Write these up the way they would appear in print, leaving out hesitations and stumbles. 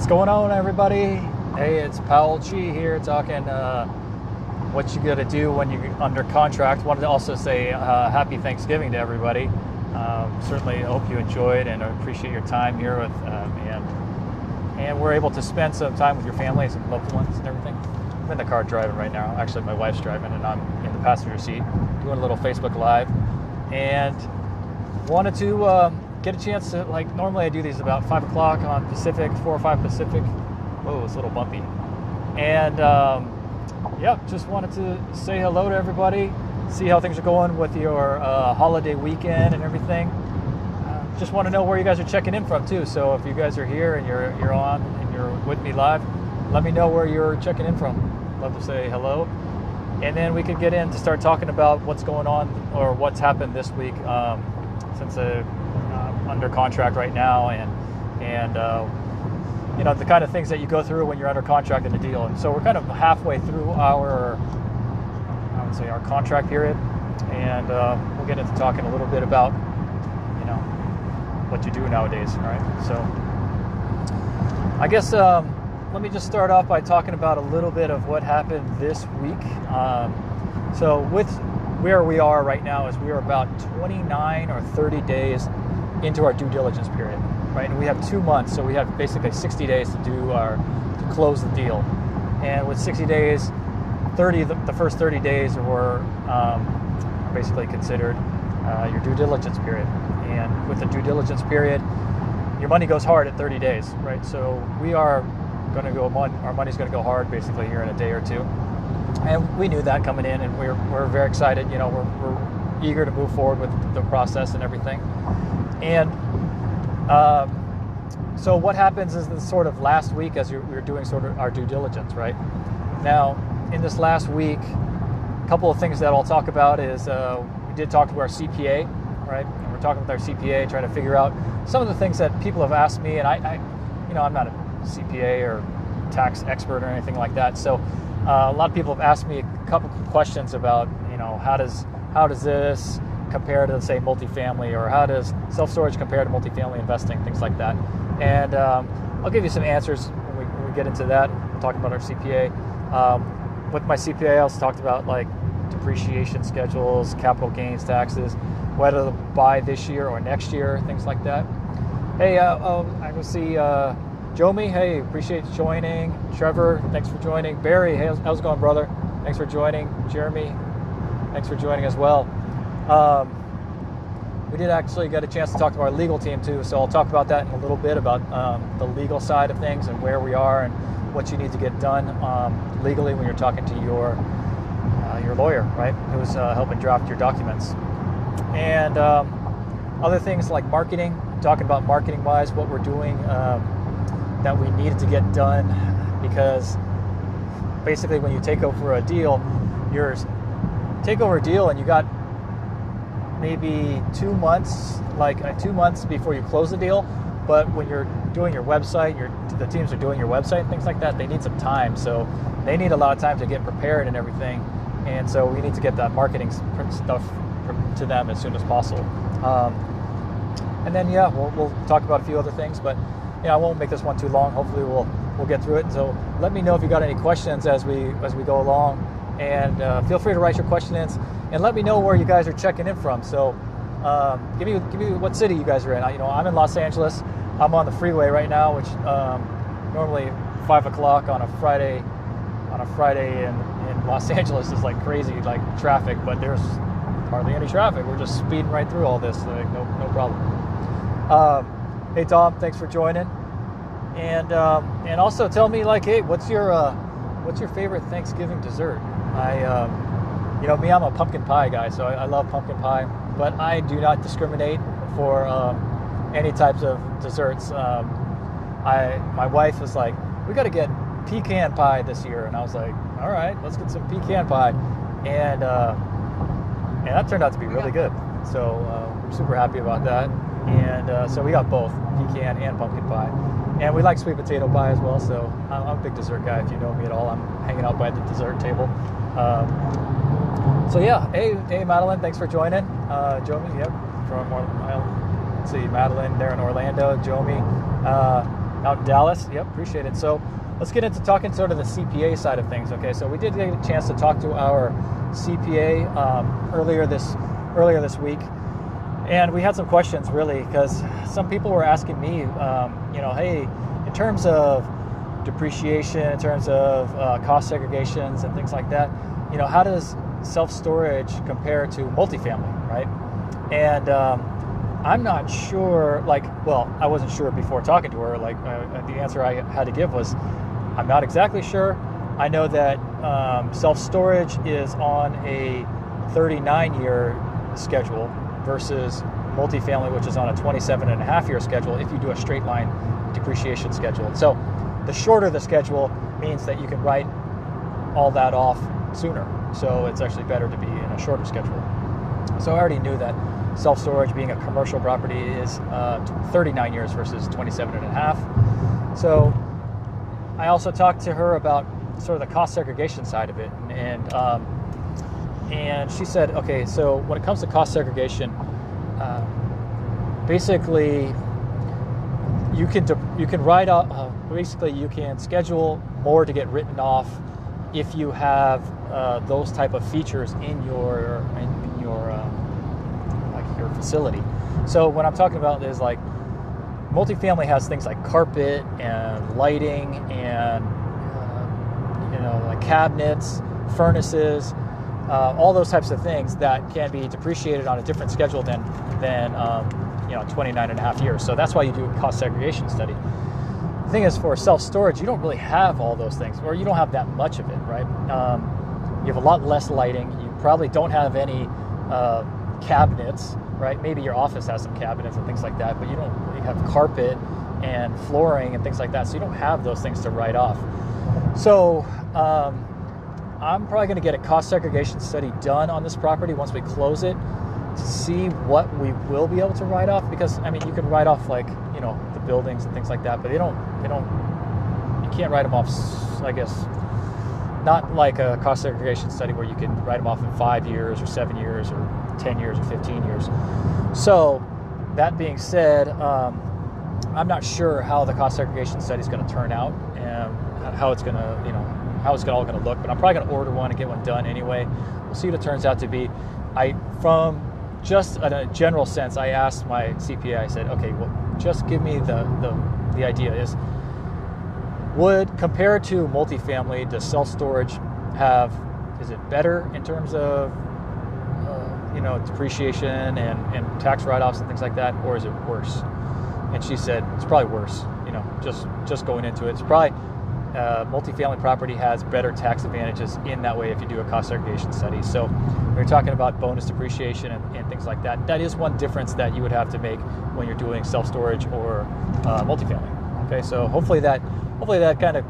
What's going on, everybody? Hey, it's Powell Chi here talking what you got to do when you're under contract. Wanted to also say happy Thanksgiving to everybody. Certainly hope you enjoyed and appreciate your time here with and we're able to spend some time with your families and loved ones and everything. I'm in the car driving right now. Actually, my wife's driving and I'm in the passenger seat doing a little Facebook Live, and wanted to get a chance to, like, normally I do these about 5 o'clock on Pacific, 4 or 5 Pacific. Whoa, it's a little bumpy. And just wanted to say hello to everybody, see how things are going with your holiday weekend and everything. Just want to know where you guys are checking in from too. So if you guys are here and you're on and you're with me live, let me know where you're checking in from. Love to say hello. And then we could get in to start talking about what's going on or what's happened this week, since I'm under contract right now, and the kind of things that you go through when you're under contract in a deal. And so we're kind of halfway through our contract period, and we'll get into talking a little bit about what you do nowadays. All right, so I guess let me just start off by talking about a little bit of what happened this week. So with where we are right now is we are about 29 or 30 days into our due diligence period, right? And we have 2 months, so we have basically 60 days to close the deal. And with 60 days, the first 30 days were basically considered your due diligence period. And with the due diligence period, your money goes hard at 30 days, right? So we are going to go, our money's going to go hard basically here in a day or two. And we knew that coming in, and we're very excited. We're eager to move forward with the process and everything. And so what happens is this sort of last week as we were doing sort of our due diligence, right? Now, in this last week, a couple of things that I'll talk about is we did talk to our CPA, right? And we're talking with our CPA, trying to figure out some of the things that people have asked me, and I'm not a CPA or tax expert or anything like that. So a lot of people have asked me a couple of questions about, how does this compare to, say, multifamily, or how does self-storage compare to multifamily investing, things like that. And I'll give you some answers when we get into that, talking about our CPA. With my CPA, I also talked about like depreciation schedules, capital gains taxes, whether to buy this year or next year, things like that. Hey, I will see Jomi, hey, appreciate you joining. Trevor, thanks for joining. Barry, hey, how's it going, brother? Thanks for joining. Jeremy, thanks for joining as well. We did actually get a chance to talk to our legal team too, so I'll talk about that in a little bit, about the legal side of things and where we are and what you need to get done legally when you're talking to your lawyer, right, who's helping draft your documents. And other things like marketing, talking about marketing-wise, what we're doing that we needed to get done, because basically when you take over a deal, and you got maybe 2 months, like 2 months before you close the deal. But when you're doing your website, the teams are doing your website and things like that, they need some time. So they need a lot of time to get prepared and everything. And so we need to get that marketing stuff to them as soon as possible. And then, we'll talk about a few other things, but I won't make this one too long. Hopefully we'll get through it. So let me know if you got any questions as we go along, and feel free to write your questions and let me know where you guys are checking in from. So give me what city you guys are in. I'm in Los Angeles. I'm on the freeway right now, which normally 5 o'clock on a Friday in Los Angeles is like crazy, like traffic, but there's hardly any traffic. We're just speeding right through all this, like no problem. Hey Tom, thanks for joining, and also tell me, like, hey, what's your favorite Thanksgiving dessert? I'm a pumpkin pie guy, so I love pumpkin pie, but I do not discriminate for any types of desserts. My wife was like, we got to get pecan pie this year, and I was like, all right, let's get some pecan pie, and that turned out to be really good. So we're super happy about that, and so we got both pecan and pumpkin pie, and we like sweet potato pie as well. So I'm a big dessert guy. If you know me at all, I'm hanging out by the dessert table. So yeah, hey Madeline, thanks for joining. Jomi, yep, from let's see, Madeline there in Orlando, Jomi. out in Dallas. Yep, appreciate it. So let's get into talking sort of the CPA side of things. Okay, so we did get a chance to talk to our CPA earlier this week, and we had some questions really because some people were asking me, hey, in terms of depreciation, in terms of cost segregations and things like that, how does self-storage compare to multifamily, right? And I'm not sure, I wasn't sure before talking to her, the answer I had to give was, I'm not exactly sure. I know that self-storage is on a 39-year schedule versus multifamily, which is on a 27.5-year schedule if you do a straight line depreciation schedule. So the shorter the schedule means that you can write all that off sooner. So it's actually better to be in a shorter schedule. So I already knew that self-storage being a commercial property is 39 years versus 27.5. So I also talked to her about sort of the cost segregation side of it. And she said, okay, so when it comes to cost segregation, basically you can write off, basically you can schedule more to get written off if you have those type of features in your facility. So what I'm talking about is like multifamily has things like carpet and lighting and like cabinets, furnaces, all those types of things that can be depreciated on a different schedule than 29.5 years. So that's why you do a cost segregation study. The thing is, for self-storage, you don't really have all those things, or you don't have that much of it, right? You have a lot less lighting. You probably don't have any cabinets, right? Maybe your office has some cabinets and things like that, but you don't really have carpet and flooring and things like that, so you don't have those things to write off. So I'm probably going to get a cost segregation study done on this property once we close it to see what we will be able to write off, because you can write off the buildings and things like that, but you can't write them off, I guess, not like a cost segregation study where you can write them off in 5 years or 7 years or 10 years or 15 years. So that being said, I'm not sure how the cost segregation study is going to turn out and how it's going to, how it's all going to look, but I'm probably going to order one and get one done anyway. We'll see what it turns out to be. From just in a general sense, I asked my CPA, I said, okay, well, just give me the idea is, compared to multifamily, does self-storage is it better in terms of, depreciation and tax write-offs and things like that, or is it worse? And she said, it's probably worse, just going into it. It's probably, multifamily property has better tax advantages in that way if you do a cost segregation study. So we're talking about bonus depreciation and things like that. That is one difference that you would have to make when you're doing self-storage or multifamily. Okay, so hopefully that kind of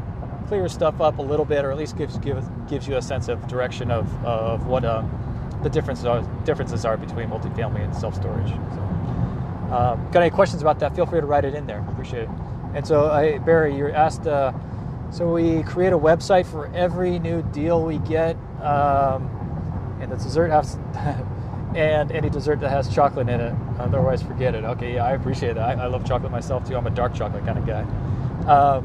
clears stuff up a little bit, or at least gives you a sense of direction of what the differences are between multifamily and self-storage. So, got any questions about that? Feel free to write it in there. Appreciate it. And so, Barry, you asked. So we create a website for every new deal we get, and the dessert has, and any dessert that has chocolate in it. Otherwise, forget it. Okay, yeah, I appreciate that. I love chocolate myself too. I'm a dark chocolate kind of guy. I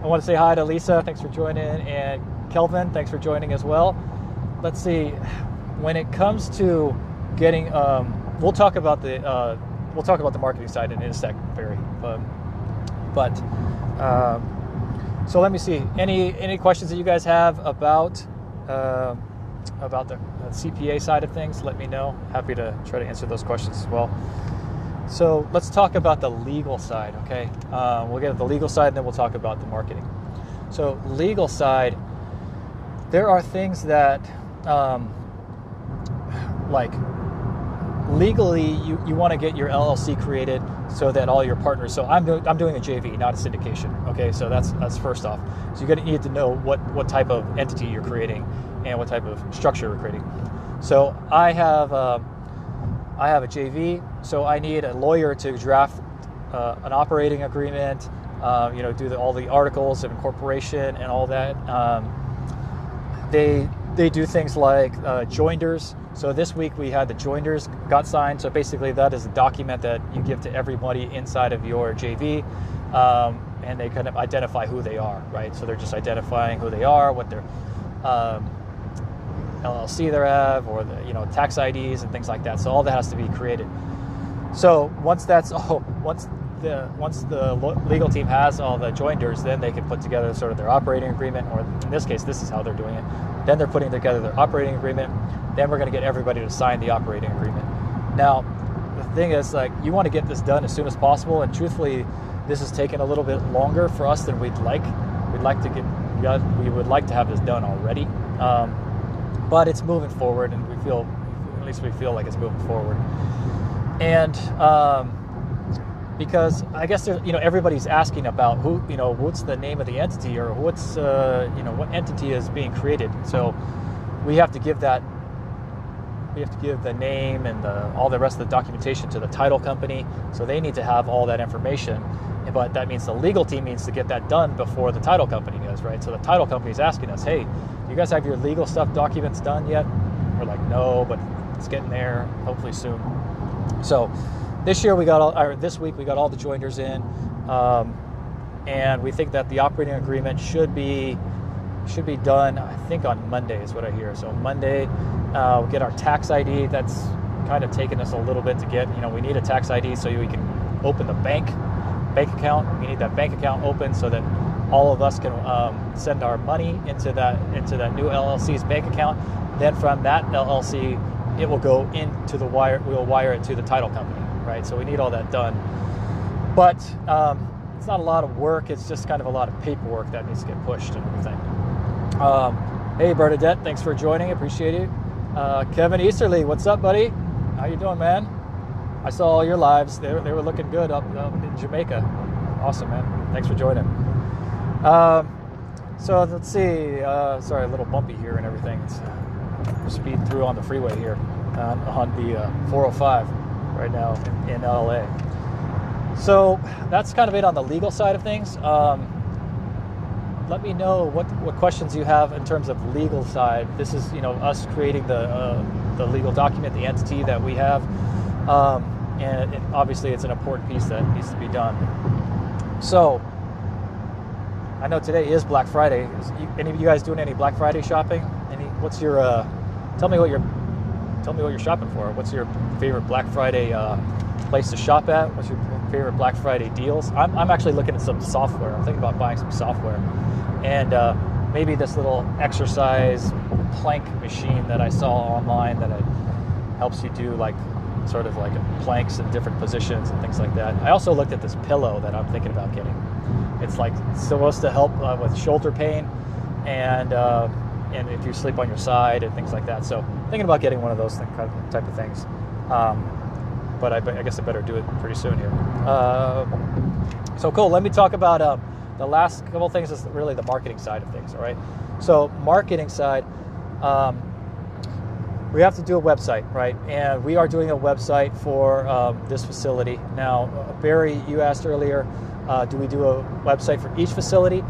want to say hi to Lisa. Thanks for joining, and Kelvin. Thanks for joining as well. Let's see. When it comes to getting, we'll talk about the marketing side in a sec, Barry. So let me see. Any questions that you guys have about the CPA side of things? Let me know. Happy to try to answer those questions as well. So let's talk about the legal side. Okay, we'll get to the legal side, and then we'll talk about the marketing. So legal side, there are things that legally you want to get your LLC created so that all your partners, so I'm doing a JV, not a syndication. Okay, so that's first off. So you're going to need to know what type of entity you're creating and what type of structure you're creating. So I have a JV, so I need a lawyer to draft an operating agreement, do all the articles of incorporation and all that. They do things like joinders. So this week we had the joinders got signed. So basically that is a document that you give to everybody inside of your JV. and they kind of identify who they are, right? So they're just identifying who they are, what their LLC they have, or the tax IDs and things like that. So all that has to be created. So once the legal team has all the joinders, then they can put together sort of their operating agreement, or in this case, this is how they're doing it. Then they're putting together their operating agreement. Then we're going to get everybody to sign the operating agreement. Now, the thing is, like, you want to get this done as soon as possible, and truthfully, this is taking a little bit longer for us than we'd like. We would like to have this done already, but it's moving forward, and we feel like it's moving forward. And because I guess everybody's asking about who, what's the name of the entity, or what's what entity is being created. So we have to give that. We have to give the name and all the rest of the documentation to the title company, so they need to have all that information. But that means the legal team needs to get that done before the title company does, right? So the title company is asking us, hey, you guys have your legal stuff documents done yet? We're like, no, but it's getting there, hopefully soon. So this week we got all the joinders in, and we think that the operating agreement should be done, I think, on Monday is what I hear. So Monday, we'll get our tax ID. That's kind of taken us a little bit to get. We need a tax ID so we can open the bank account. We need that bank account open so that all of us can send our money into that new LLC's bank account. Then from that LLC, it will go into the wire. We'll wire it to the title company, right? So we need all that done. But it's not a lot of work. It's just kind of a lot of paperwork that needs to get pushed and everything. Hey, Bernadette, thanks for joining. Appreciate you. Kevin Easterly, what's up, buddy? How you doing, man? I saw all your lives. They were looking good up in Jamaica. Awesome, man. Thanks for joining. So let's see. Sorry, a little bumpy here and everything. We're speeding through on the freeway here on the 405 right now in LA. So that's kind of it on the legal side of things. Let me know what questions you have in terms of legal side. This is us creating the legal document, the entity that we have, and obviously it's an important piece that needs to be done. So I know today is Black Friday. Any of you guys doing any Black Friday shopping? What's your tell me what you're shopping for. What's your favorite Black Friday place to shop at? What's your favorite Black Friday deals? I'm actually looking at some software. I'm thinking about buying some software, and maybe this little exercise plank machine that I saw online that helps you do sort of planks in different positions and things like that. I also looked at this pillow that I'm thinking about getting. It's supposed to help with shoulder pain and if you sleep on your side and things like that. So thinking about getting one of those type of things. But I guess I better do it pretty soon here. So cool. Let me talk about the last couple things is really the marketing side of things. All right. So marketing side, we have to do a website, right? And we are doing a website for this facility. Now, Barry, you asked earlier, do we do a website for each facility?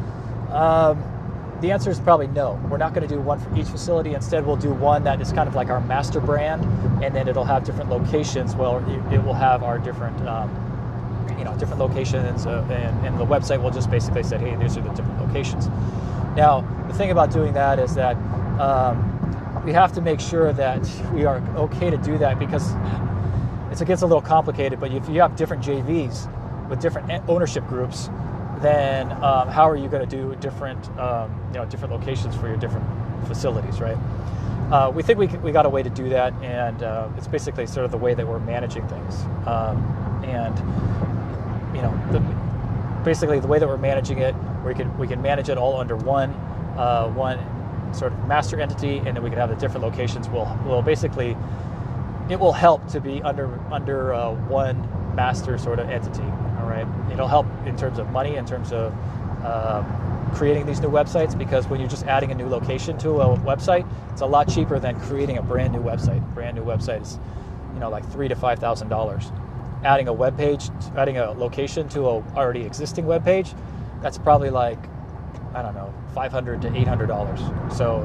The answer is probably no. We're not going to do one for each facility. Instead, we'll do one that is kind of like our master brand, and then it'll have different locations. Well, it will have our different, different locations, and the website will just basically say, hey, these are the different locations. Now, the thing about doing that is that we have to make sure that we are okay to do that, because it gets a little complicated. But if you have different JVs with different ownership groups, then how are you going to do different locations for your different facilities, right? We think we got a way to do that, and it's basically sort of the way that we're managing things. Basically the way that we're managing it, we can manage it all under one sort of master entity, and then we can have the different locations. Will basically, it will help to be under one master sort of entity. All right, it'll help in terms of money, in terms of creating these new websites, because when you're just adding a new location to a website, it's a lot cheaper than creating a brand new website. Brand new website is, like $3,000 to $5,000. Adding a web page, adding a location to a already existing web page, that's probably $500 to $800. So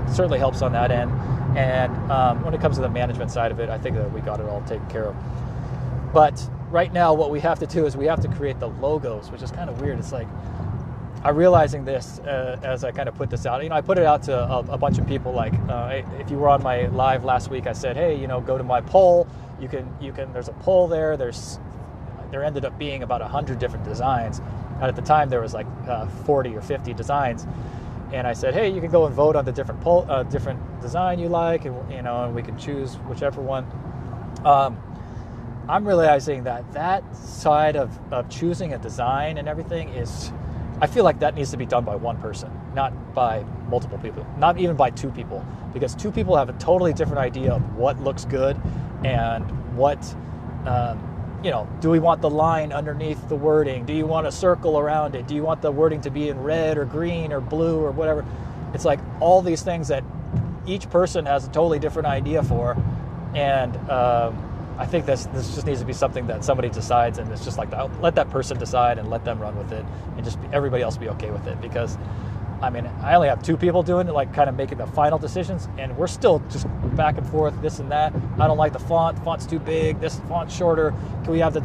it certainly helps on that end. And when it comes to the management side of it, I think that we got it all taken care of. But right now what we have to do is we have to create the logos, which is kind of weird. It's like, I'm realizing this as I kind of put this out. I put it out to a bunch of people. Like, if you were on my live last week, I said, hey, go to my poll. You can. There's a poll there. There ended up being about 100 different designs, and at the time there was like 40 or 50 designs. And I said, hey, you can go and vote on the different different design you like, and and we can choose whichever one. I'm realizing that side of choosing a design and everything is, I feel like that needs to be done by one person, not by multiple people, not even by two people, because two people have a totally different idea of what looks good and what, do we want the line underneath the wording? Do you want a circle around it? Do you want the wording to be in red or green or blue or whatever? It's like all these things that each person has a totally different idea for, and I think this just needs to be something that somebody decides, and it's just like, let that person decide and let them run with it, and just everybody else be okay with it. Because, I only have two people doing it, like kind of making the final decisions, and we're still just back and forth, this and that. I don't like the font's too big, this font's shorter, can we have the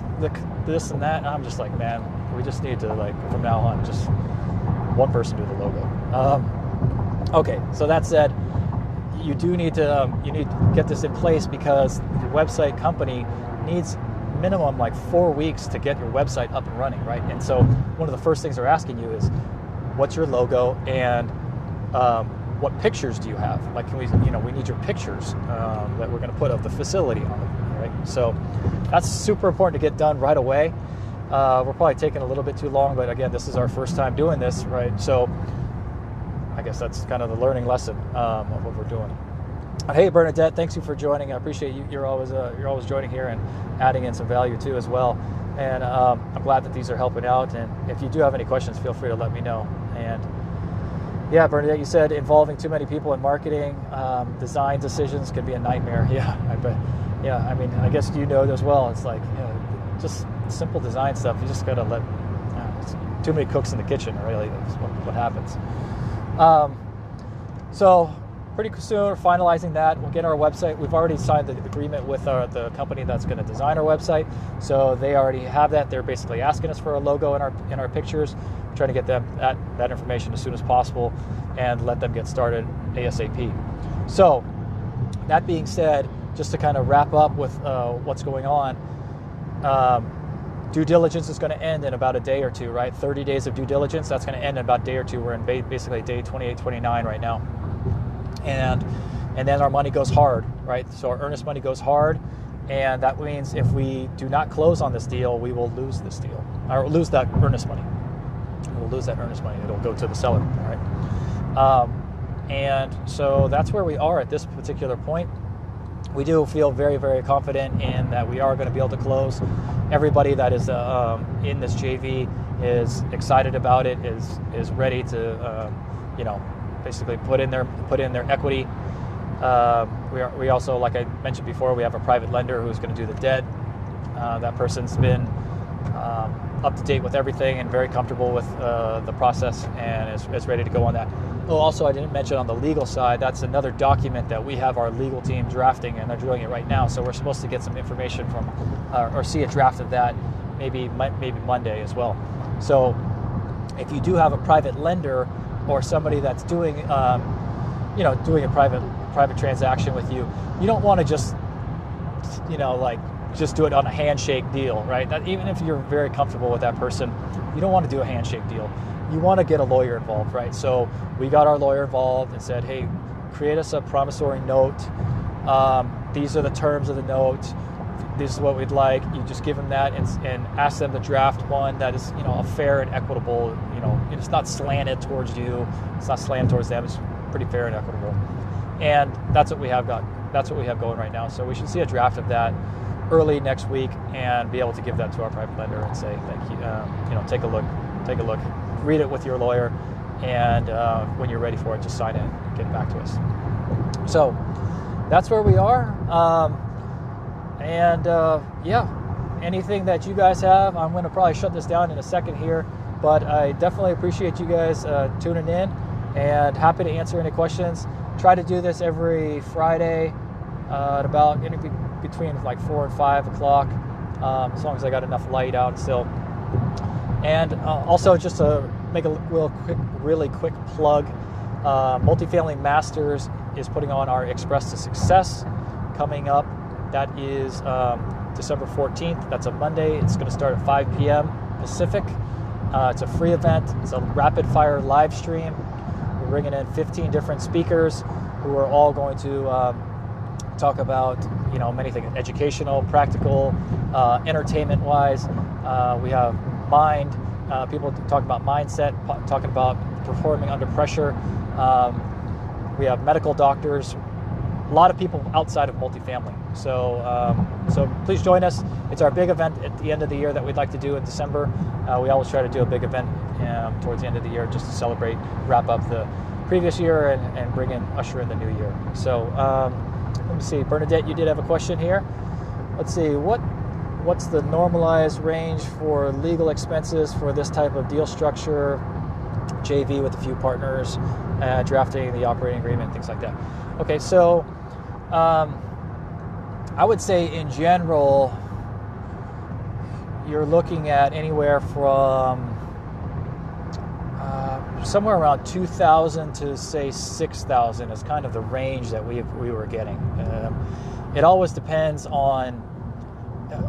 this and that? And I'm just like, man, we just need to, like, from now on, just one person do the logo. Okay, so that said, you do need to get this in place, because the website company needs minimum like 4 weeks to get your website up and running, right? And so one of the first things they're asking you is, what's your logo, and what pictures do you have? Like, can we need your pictures that we're going to put of the facility on it, right? So that's super important to get done right away. We're probably taking a little bit too long, but again, this is our first time doing this, right? So I guess that's kind of the learning lesson of what we're doing. Hey, Bernadette, thanks you for joining. I appreciate you. You're always joining here and adding in some value too as well. And I'm glad that these are helping out. And if you do have any questions, feel free to let me know. And yeah, Bernadette, you said involving too many people in marketing, design decisions can be a nightmare. Yeah, I bet. Yeah, I guess you know as well. It's like, just simple design stuff. You just gotta let. It's too many cooks in the kitchen. Really, that's what happens. So pretty soon we're finalizing that. We'll get our website. We've already signed the agreement with the company that's going to design our website. So they already have that. They're basically asking us for a logo in our pictures. We're trying to get them that information as soon as possible and let them get started ASAP. So that being said, just to kind of wrap up with what's going on, due diligence is going to end in about a day or two, right? 30 days of due diligence, that's going to end in about a day or two. We're in basically day 28, 29 right now. And then our money goes hard, right? So our earnest money goes hard, and that means if we do not close on this deal, we will lose this deal, or lose that earnest money. We'll lose that earnest money. It'll go to the seller, all right? And so that's where we are at this particular point. We do feel very, very confident in that we are going to be able to close. Everybody that is in this JV is excited about it, is ready to, basically put in their equity. We also, like I mentioned before, we have a private lender who's going to do the debt. That person's been up to date with everything and very comfortable with the process, and is ready to go on that. Oh, also, I didn't mention on the legal side, that's another document that we have our legal team drafting, and they're doing it right now. So we're supposed to get some information from, or see a draft of that maybe Monday as well. So if you do have a private lender or somebody that's doing, doing a private transaction with you, you don't want to just, just do it on a handshake deal, right? Even if you're very comfortable with that person, you don't want to do a handshake deal. You want to get a lawyer involved, right? So we got our lawyer involved and said, hey, create us a promissory note. These are the terms of the note. This is what we'd like. You just give them that and ask them to draft one that is, a fair and equitable, it's not slanted towards you. It's not slanted towards them. It's pretty fair and equitable. And that's what we have going right now. So we should see a draft of that early next week and be able to give that to our private lender and say, thank you, take a look, read it with your lawyer, and when you're ready for it, just sign it and get it back to us. So that's where we are. Anything that you guys have, I'm going to probably shut this down in a second here, but I definitely appreciate you guys tuning in, and happy to answer any questions. Try to do this every Friday at about between like 4 and 5 o'clock. as long as I got enough light out still. And also, just to make a really quick plug, Multifamily Masters is putting on our Express to Success coming up. That is December 14th. That's a Monday. It's going to start at 5 p.m. Pacific. It's a free event. It's a rapid fire live stream. We're bringing in 15 different speakers who are all going to talk about, many things, educational, practical, entertainment-wise. We have mind, people talking about mindset, talking about performing under pressure. We have medical doctors, a lot of people outside of multifamily. So please join us. It's our big event at the end of the year that we'd like to do in December. We always try to do a big event towards the end of the year just to celebrate, wrap up the previous year and usher in the new year. So let me see, Bernadette, you did have a question here. Let's see, what's the normalized range for legal expenses for this type of deal structure, JV with a few partners, drafting the operating agreement, things like that? Okay, so I would say in general, you're looking at anywhere from somewhere around $2,000 to say $6,000 is kind of the range that we were getting. It always depends on.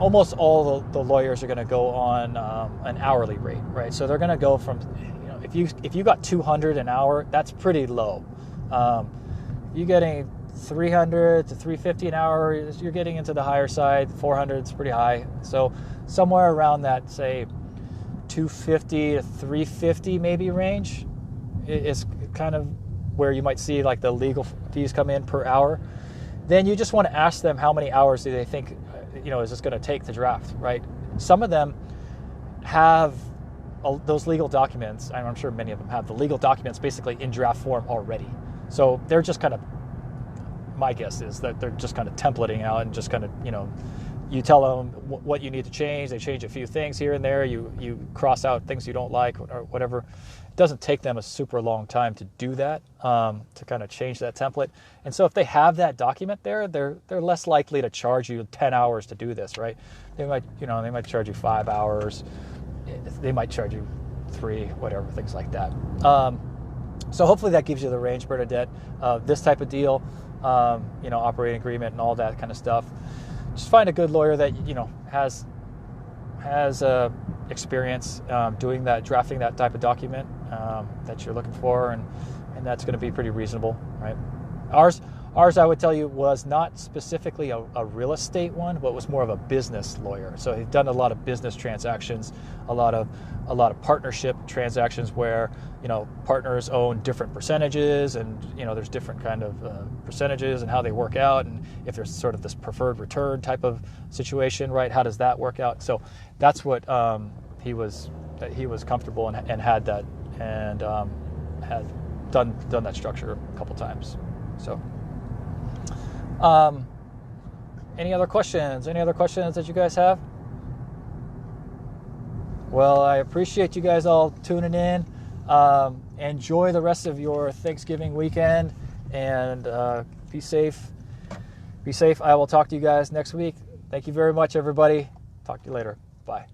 Almost all the lawyers are going to go on an hourly rate, right? So they're going to go from, if you got $200 an hour, that's pretty low. You're getting $300 to $350 an hour, you're getting into the higher side. $400 is pretty high. So somewhere around that, say, $250 to $350 maybe range is kind of where you might see like the legal fees come in per hour. Then you just want to ask them how many hours do they think is this going to take to draft, right? Some of them have those legal documents, and I'm sure many of them have the legal documents basically in draft form already. So they're just kind of, my guess is that they're just kind of templating out and just kind of, you tell them what you need to change. They change a few things here and there. You cross out things you don't like or whatever. It doesn't take them a super long time to do that, to kind of change that template. And so if they have that document there, they're less likely to charge you 10 hours to do this, right? They might charge you 5 hours. They might charge you 3, whatever, things like that. So hopefully that gives you the range, Bernadette, of this type of deal, operating agreement and all that kind of stuff. Just find a good lawyer that has experience drafting that type of document that you're looking for, and that's going to be pretty reasonable, right? Ours, I would tell you, was not specifically a real estate one, but was more of a business lawyer. So he's done a lot of business transactions, a lot of partnership transactions where partners own different percentages, and there's different kind of percentages and how they work out, and if there's sort of this preferred return type of situation, right? How does that work out? So that's what he was comfortable and had that, and had done that structure a couple times. So. Any other questions? Any other questions that you guys have? Well, I appreciate you guys all tuning in. Enjoy the rest of your Thanksgiving weekend, and be safe. Be safe. I will talk to you guys next week. Thank you very much, everybody. Talk to you later. Bye.